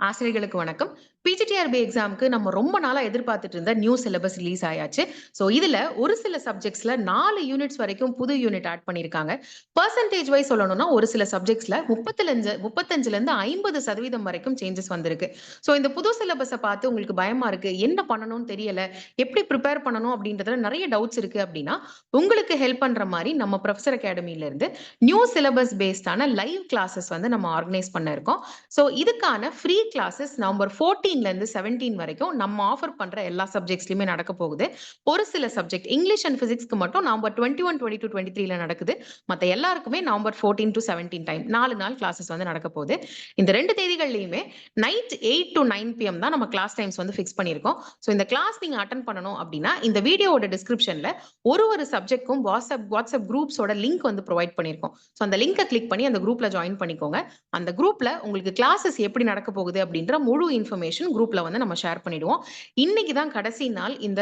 ஆசிரியர்களுக்கு வணக்கம். பிஜிடிஆர்பி எக்ஸாம்க்கு நம்ம ரொம்ப நாளா எதிர்பார்த்துட்டு இருந்த நியூ சிலபஸ் ரிலீஸ் ஆயாச்சு. சோ இதுல ஒரு சில சப்ஜெக்ட்ஸ்ல 4 யூனிட்ஸ் வரைக்கும் புது யூனிட் ஆட் பண்ணியிருக்காங்க. பெர்சன்டேஜ் வைஸ் சொல்லணும்னா ஒரு சில சப்ஜெக்ட்ஸ்ல 35ல இருந்து 50% வரைக்கும் சேஞ்சஸ் வந்திருக்கு. சோ இந்த புது சிலபஸ பார்த்து உங்களுக்கு பயமா இருக்கு. என்ன பண்ணணும்னு தெரியல. எப்படி பிரிப்பேர் பண்ணணும் அப்படின்றதுல நிறைய டவுட்ஸ் இருக்கு அப்படின்னா, உங்களுக்கு ஹெல்ப் பண்ற மாரி நம்ம ப்ரொஃபசர் அகாடமில இருந்து நியூ சிலபஸ் பேஸ்டான லைவ் கிளாஸஸ் வந்து நம்ம ஆர்கனைஸ் பண்ண இருக்கோம். சோ இதுக்கான ஃப்ரீ கிளாஸஸ் நவம்பர் 14ல இருந்து 17 வரைக்கும் நம்ம ஆஃபர் பண்ற எல்லா சப்ஜெக்ட்ஸ்லயுமே நடக்க போகுது. ஒரு சில சப்ஜெக்ட் இங்கிலீஷ் அண்ட் பிசிக்ஸ்க்கு மட்டும் நவம்பர் 21, 22, 23ல நடக்குது. மத்த எல்லாருக்குமே நவம்பர் 14 to 17 டைம் 4 நாள் கிளாஸஸ் வந்து நடக்க போகுது. இந்த 2 தேதிகள்லயுமே நைட் 8 to 9 PM தான் நம்ம கிளாஸ் டைம்ஸ் வந்து ஃபிக்ஸ் பண்ணியிருக்கோம். சோ இந்த கிளாஸ் நீங்க அட்டெண்ட் பண்ணணும் அப்படின்னா இந்த வீடியோவோட டிஸ்கிரிப்ஷன்ல ஒரு சப்ஜெக்ட்க்கும் வாட்ஸ்அப் குரூப்ஸோட லிங்க் வந்து ப்ரொவைட் பண்ணியிருக்கோம். சோ அந்த லிங்கை கிளிக் பண்ணி அந்த குரூப்ல ஜாயின் பண்ணிக்கோங்க. அந்த குரூப்ல உங்களுக்கு கிளாஸஸ் எப்படி நடக்க போகுது அப்படின்ற முழு இன்ஃபர்மேஷன் குரூப்ல வந்து நம்ம ஷேர் பண்ணிடுவோம். இன்னைக்கு தான் கடைசி நாள் இந்த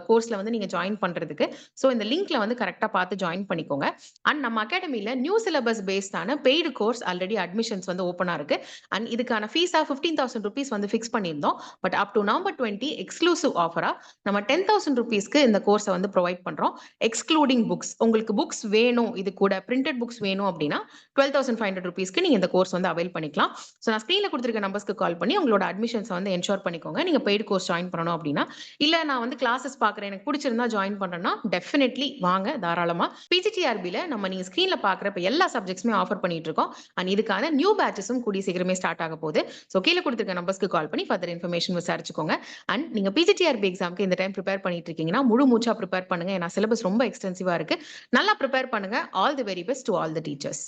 கோர்ஸ்ல வந்து நீங்க ஜாயின் பண்றதுக்கு. சோ இந்த லிங்க்ல வந்து கரெக்ட்டா பார்த்து ஜாயின் பண்ணிக்கோங்க. அண்ட் நம்ம அகாடமில நியூ சிலபஸ் பேஸ்டான பெய்டு கோர்ஸ் ஆல்ரெடி அட்மிஷன்ஸ் வந்து ஓப்பனா இருக்கு. அண்ட் இதுக்கான ஃபீஸா ₹15,000 வந்து ஃபிக்ஸ் பண்ணியிருந்தோம். But up to November 20 exclusive ஆஃபரா நம்ம ₹10,000க்கு இந்த கோர்ஸை வந்து ப்ரொவைட் பண்றோம். Excluding books. உங்களுக்கு புக்ஸ் வேணும், இது கூட பிரிண்டட் புக்ஸ் வேணும் அப்படின்னா ₹12,500க்கு நீங்க இந்த கோர்ஸ் வந்து அவைல் பண்ணிக்கலாம். ஸோ நான் ஸ்க்ரீன்ல குடுத்திருக்க நம்பர்ஸ்க்கு கால் பண்ணி உங்களோட அட்மிஷன்ஸ வந்து என்ஷூர் பண்ணிக்கோங்க. நீங்க பெய்ட் கோர்ஸ் ஜாயின் பண்ணணும் அப்டின்னா. இல்ல நான் வந்து கிளாஸஸ் பார்க்குறேன். எனக்கு புடிச்சிருந்தா ஜாயின் பண்றேன்னா, டெஃபினெட்லி வாங்க தாராளமா. பிஜிடிஆர்பில நீங்க ஸ்க்ரீன்ல பார்க்குற இப்ப எல்லா சப்ஜெக்ட்ஸுமே ஆஃபர் பண்ணிட்டு இருக்கோம். அண்ட் இதுக்கான நியூ பேட்சஸும் கூடிய சீக்கிரமே ஸ்டார்ட் ஆக போகுது. ஸோ கீழ குடுத்திருக்க நம்பர்ஸ்க்கு கால் பண்ணி ஃபர்தர் இன்ஃபர்மேஷன் விசாரிச்சுக்கோங்க. அண்ட் நீங்க பிஜிடிஆர்பி எக்ஸாம்க்கு இந்த டைம் பிரிப்பேர் பண்ணிட்டு இருக்கீங்கன்னா, முழு மூச்சா பிரிப்பேர் பண்ணுங்க. ஏன்னா சிலபஸ் ரொம்ப எக்ஸ்டென்சிவா இருக்கு. நல்லா பிரிப்பேர் பண்ணுங்க. All the very best to all the teachers.